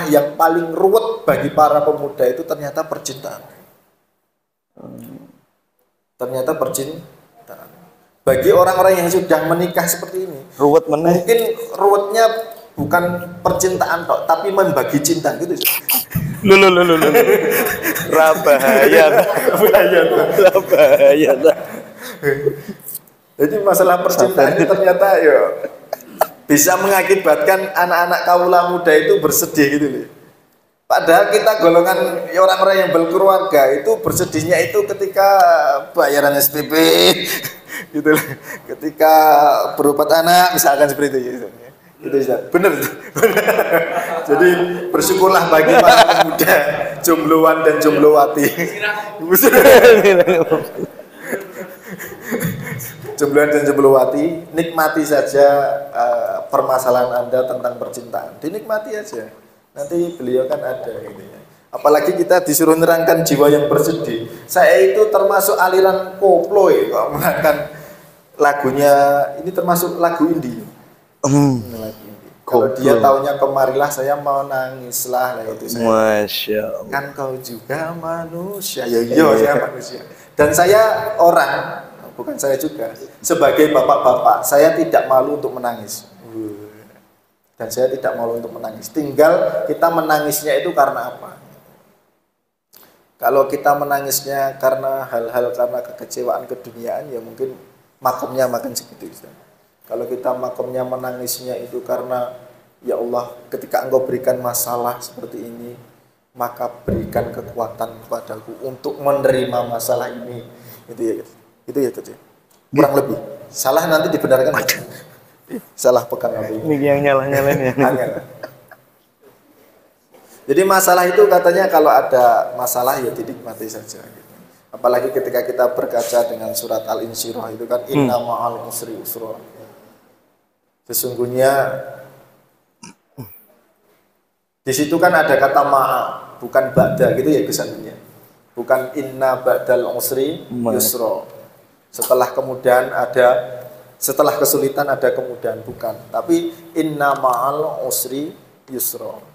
yang paling ruwet bagi para pemuda itu ternyata percintaan. Ternyata percintaan. Bagi orang-orang yang sudah menikah seperti ini, Ruwet meneh. mungkin ruwetnya bukan percintaan tok, tapi membagi cinta gitu. Lu. Bahaya. Bahaya. Jadi masalah percintaan itu ternyata ya bisa mengakibatkan anak-anak kaula muda itu bersedih gitu loh. Padahal kita golongan orang-orang yang berkeluarga itu bersedihnya itu ketika bayaran SPP gitu loh. Ketika berobat anak misalkan seperti itu. Itu benar. Jadi bersyukurlah bagi para pemuda jombloan dan jomblowati. Jombloan dan jomblowati, nikmati saja permasalahan Anda tentang percintaan. Dinikmati aja. Nanti beliau kan ada gitu ya. Apalagi kita disuruh nerangkan jiwa yang bersedih. Saya itu termasuk aliran koplo ya, kalau mengatakan lagunya ini termasuk lagu indie. Lagu indie. Kalau dia taunya kemarilah saya mau nangis lah itu saya. Masya Allah. Kan kau juga manusia. Ya iya saya manusia. Dan saya orang, bukan saya juga, sebagai bapak-bapak, saya tidak malu untuk menangis. Dan saya tidak malu untuk menangis. Tinggal kita menangisnya itu karena apa? Kalau kita menangisnya karena hal-hal karena kekecewaan keduniaan, ya mungkin makomnya makin segitu. Kalau kita makomnya menangisnya itu karena ya Allah, ketika Engkau berikan masalah seperti ini, maka berikan kekuatan kepadaku untuk menerima masalah ini. Itu ya, kurang lebih. Salah nanti dibenarkan. Salah pekan nanti. Ini yang nyalah-nyalain ya. Jadi masalah itu katanya kalau ada masalah ya dinikmati saja. Gitu. Apalagi ketika kita berkaca dengan surat Al-Insyirah itu kan inna ma'al usri usra. Sesungguhnya di situ kan ada kata ma'a, bukan ba'da gitu ya kesannya. Bukan inna ba'dal usri yusra. Setelah kesulitan ada kemudahan, bukan. Tapi inna ma'al usri yusra.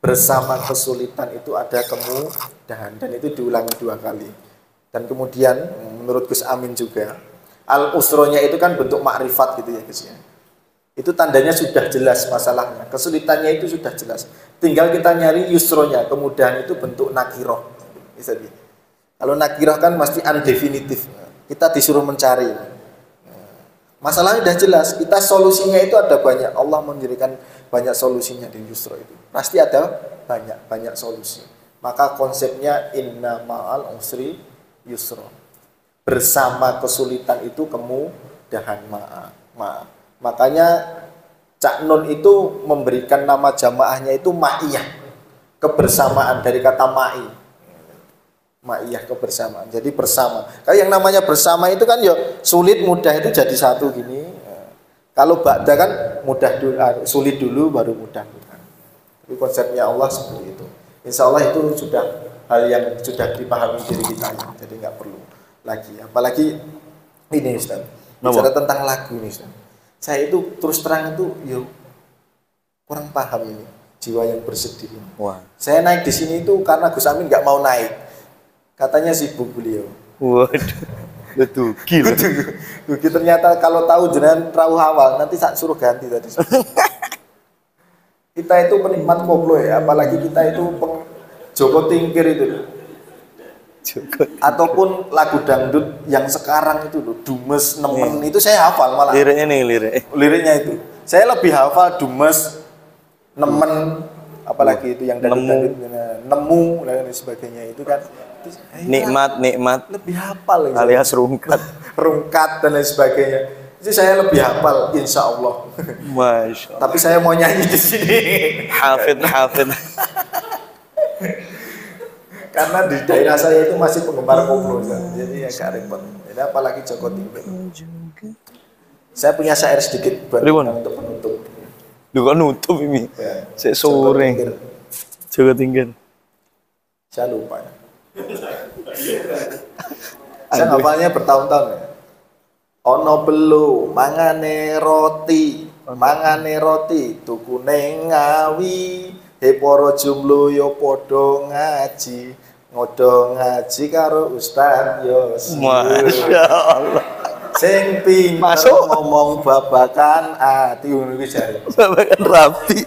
Bersama kesulitan itu ada kemudahan, dan itu diulangi 2 kali. Dan kemudian menurut Gus Amin juga al-usronya itu kan bentuk makrifat gitu ya Gus ya. Itu tandanya sudah jelas masalahnya, kesulitannya itu sudah jelas. Tinggal kita nyari yusronya, kemudahan itu bentuk nakiroh. Bisa gitu. Kalau nakiroh kan pasti undefinitif. Kita disuruh mencari. Masalahnya sudah jelas, kita solusinya itu ada banyak. Allah memberikan banyak solusinya di yusro itu. Pasti ada banyak solusi. Maka konsepnya inna ma'al usri yusro. Bersama kesulitan itu kemudahan ma'a. Makanya Cak Nun itu memberikan nama jamaahnya itu ma'iyah. Kebersamaan dari kata ma'i. Ma'iyah kebersamaan. Jadi bersama. Kayak yang namanya bersama itu kan ya sulit mudah itu jadi satu gini. Kalau ba'da kan mudah dulu, sulit dulu baru mudah. Tapi konsepnya Allah seperti itu. Insya Allah itu sudah hal yang sudah dipahami diri kita ya. Jadi nggak perlu lagi. Apalagi ini Ustaz. Bicara tentang lagu ini Ustaz. Saya itu terus terang itu kurang paham ini jiwa yang bersedih. Wah. Saya naik di sini itu karena Gus Amin nggak mau naik. Katanya sibuk beliau. Waduh. Betul. Gila. Ternyata kalau tahu jenengan perahu awal nanti saya suruh ganti tadi. Kita itu penikmat koplo ya, apalagi kita itu Joko Tingkir itu. Ataupun lagu dangdut yang sekarang itu loh, Dumes Nemen itu saya hafal malah. Liriknya nih liriknya itu. Saya lebih hafal Dumes Nemen, apalagi itu yang dangdut nemu dan sebagainya itu kan. Nikmat lebih hafal gitu. Alias rungkat dan lain sebagainya. Itu saya lebih hafal insya Allah. Masya Allah. Tapi saya mau nyanyi di sini. Hafid. Karena di daerah saya itu masih penggemar koplo, jadi agak repot. Jadi apalagi Joko Tingkir. Saya punya syair sedikit buat untuk penutup. Lu kan nutup ini. Ya. Saya sore. Joko Tingkir. Saya lupa ya. Saya ngapalnya bertahun-tahun ya. Ono belu mangane roti tukune Ngawi he para jomblo yo padha ngaji. Ngodo ngaji karo Ustaz Yosi. Masya Allah. Sing pinter Masuk. ngomong babakan ati ngono kuwi jare. Babakan rapi.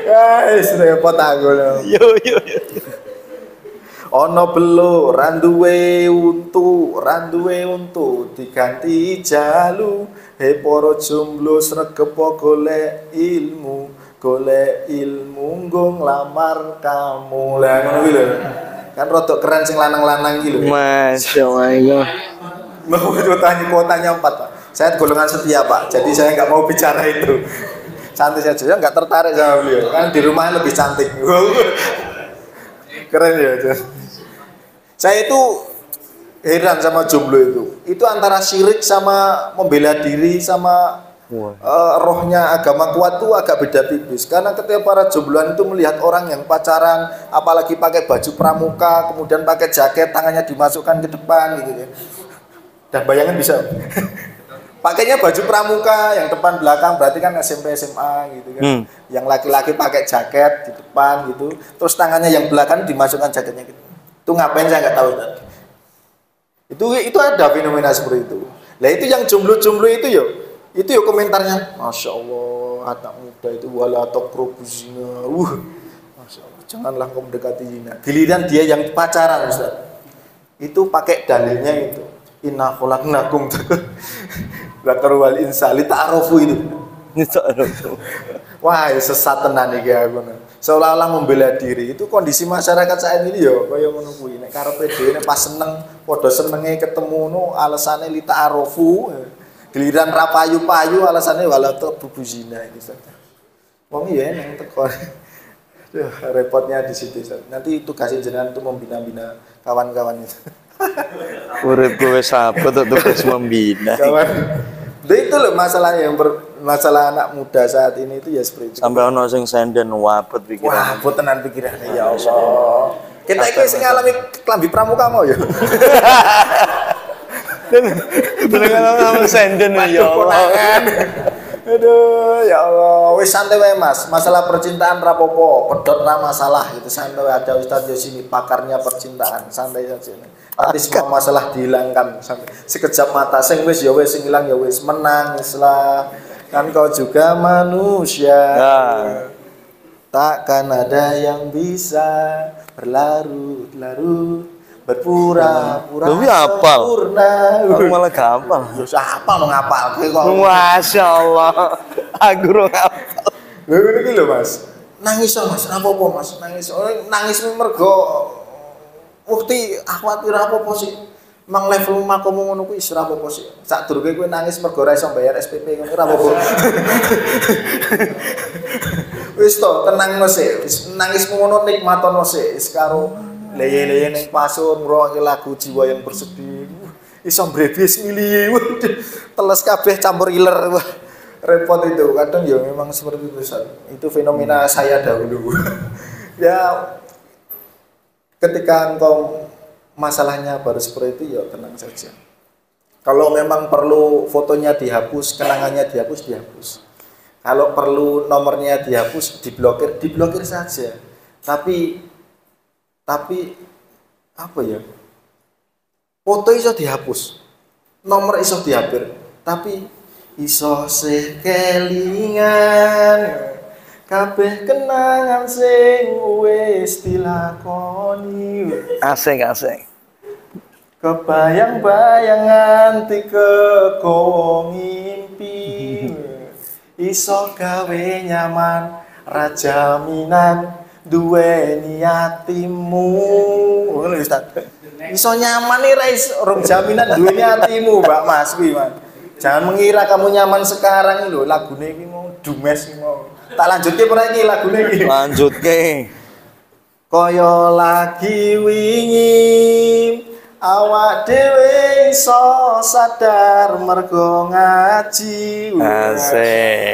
Guys, repot aku lho. Yo. Ana belo randuwe untu diganti jalu. He para jomblo sregep golek ilmu nggo nglamar kamu. Lah ngono kuwi lho. Kan rodok keren sing lanang-lanang iki lho. Masya Allah. Mau kuotanya 4, Pak. Saya golongan setia, Pak. Jadi saya nggak mau bicara itu. Santai saja, saya nggak tertarik sama beliau. Kan di rumahnya lebih cantik. Keren ya. Saya itu heran sama jomblo itu. Itu antara syirik sama membela diri sama rohnya agama kuat tuh agak beda tipis. Karena ketika para jombloan itu melihat orang yang pacaran, apalagi pakai baju pramuka, kemudian pakai jaket, tangannya dimasukkan ke depan gitu ya. Dan bayangan bisa pakainya baju pramuka, yang depan belakang berarti kan SMP SMA gitu kan. Yang laki-laki pakai jaket di depan gitu, terus tangannya yang belakang dimasukkan jaketnya gitu. Itu ngapain saya nggak tahu. Itu ada fenomena seperti itu. Lah itu yang jomblo-jomblo itu yo komentarnya, Masya Allah, anak muda itu wala taqrabu zina. Masya Allah, janganlah kau mendekati zina. Giliran dia yang pacaran, Ustaz. Itu pakai dalilnya itu. Inna khalaqnakum dzakar wal unsa lita'arufu itu. Wah, sesat tenan iki aku. Seolah-olah membela diri. Itu kondisi masyarakat saat ini yo kaya ngono kuwi. Nek karepe dhewe nek pas seneng, padha senenge ketemu no alasane lita'arufu. Giliran ra payu-payu alasane wala taqrabu zina iki saja. Wong ya nang teko. Repotnya di situ. Nanti tugas jenengan itu membina-bina kawan-kawan itu. Urip gue siapa tugas membina. Kawan. Itu loh masalah anak muda saat ini itu ya seperti itu. Sampai ono sing senden wabet pikiran. Wah, tenan pikirannya ya Allah. Kita iki sing ngalami klambi pramuka mau ya. Dengan senden ya Allah. Aduh, ya Allah. Wis santai wae Mas. Masalah percintaan rapopo, pedot ra masalah gitu. Santai wae, ada Ustaz Yosi ini pakarnya percintaan. Santai saja. Nanti semua masalah dihilangkan. Santai. Sekejap mata sing wis ya wis, sing ilang ya wis, menangislah. Kan kau juga manusia. Takkan ada yang bisa berlarut-larut, berpura-pura sempurna. Aku malah gampang. Siapa mau ngapal kok? Masya Allah. Aku ngapal. Lho ngene iki lho Mas. Nangis Mas, apa-apa Mas? Nangis mergo bukti akhwat ora apa-apa sih. Mang level makomu ngono kuwi ora apa-apa sih. Sadurunge kowe nangis mergo ora iso bayar SPP ngono ora apa-apa. Wis to, tenang sih. Nangismu ngono nikmatono sih. Wis karo leye-leye ning pasur ngrungokke lagu Jiwa yang Bersedih. Iso mbrebes milihe. Teles kabeh campur iler. Wah, repot itu. Kadang ya memang seperti itu. Itu fenomena saya dahulu. Ya ketika engkau masalahnya baru seperti itu ya tenang saja. Kalau memang perlu fotonya dihapus, kenangannya dihapus. Kalau perlu nomornya dihapus, diblokir saja. Tapi apa ya? Foto iso dihapus, nomor iso dihapus, tapi iso sekelingan kabeh kenangan sing wis dilakoni. Asik. Kebayang-bayangan kegowo ngimpi. Iso gawe nyaman raja minan duweni atimu. Ngono Ustaz. Iso nyaman nih rong jaminan duweni atimu, Mbak Mas kuwi, Mas. Jangan mengira kamu nyaman sekarang lho, lagune iki mau dumes iki mau. Tak lanjutke ora iki lagune iki. Lanjutke. Kaya lagi wingi awak dhewe iso sadar mergo ngaji.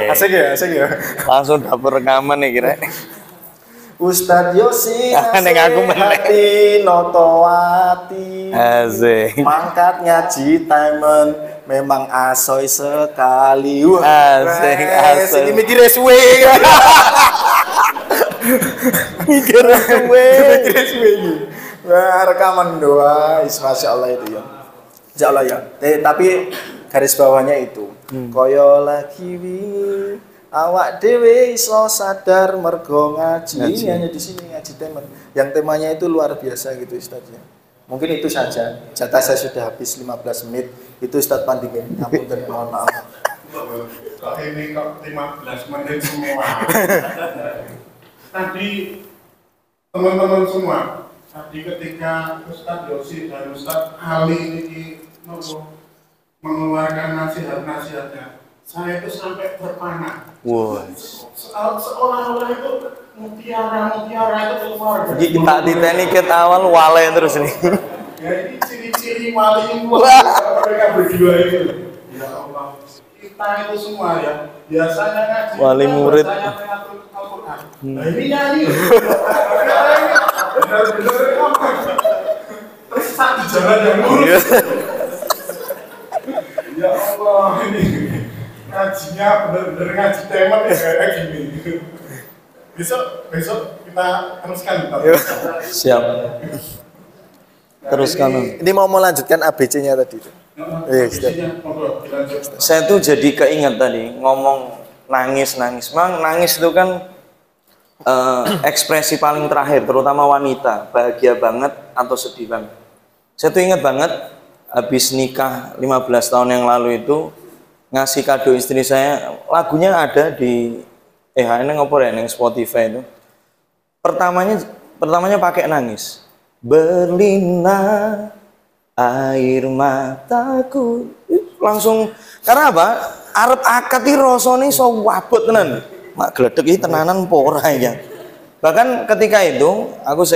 Asik ya. Langsung dapur rekaman nih kira. Ustaz Yosi Nek aku hati noto ati. Asik. Mangkat ngaji timen memang asoy sekali. Asik, asik. Ini mikir suwe. Mikir suwe. Mikir suwe iki. Wah, rekaman doa, masya Allah itu ya. Insya Allah ya. Tapi garis bawahnya itu. Koyo lagi awak dewe iso sadar mergo ngaji. Ini hanya di sini ngaji teman. Yang temanya itu luar biasa gitu Ustaz ya. Mungkin itu saja. Jatah saya sudah habis 15 menit. Itu Ustaz Pandimin. Ngapunten mohon maaf. Kok ini kok 15 menit semua. Tadi teman-teman semua, tadi ketika Ustaz Yosi dan Ustaz Ali ini mengeluarkan nasihat-nasihatnya, saya itu sampai terpana. Wah. Seolah-olah itu mutiara itu keluar. Tak diteni ket awal wale terus nih. Ya ini ciri-ciri wali yang mereka berdua itu. Ya Allah, kita itu semua ya biasanya ngaji. Wali murid. Saya mengatur Al-Quran. Nah ini nyanyi. Benar-benar tersesat di jalan yang lurus. Ya Allah, ini ngajinya benar-benar ngaji teman ya kayak gini. Besok kita teruskan. Siap. Teruskan. Ini mau melanjutkan ABC-nya tadi. Saya tuh jadi keinget tadi ngomong nangis. Mang nangis itu kan ekspresi paling terakhir, terutama wanita, bahagia banget atau sedih banget. Saya tuh ingat banget habis nikah 15 tahun yang lalu itu ngasih kado istri saya, lagunya ada di ini ngopor ya, yang Spotify itu. Pertamanya pakai nangis. Berlinang air mataku, langsung karena apa? Arep akad iki rasane iso wabot tenan. Mak gledek iki tenanan apa ora ya. Bahkan ketika itu aku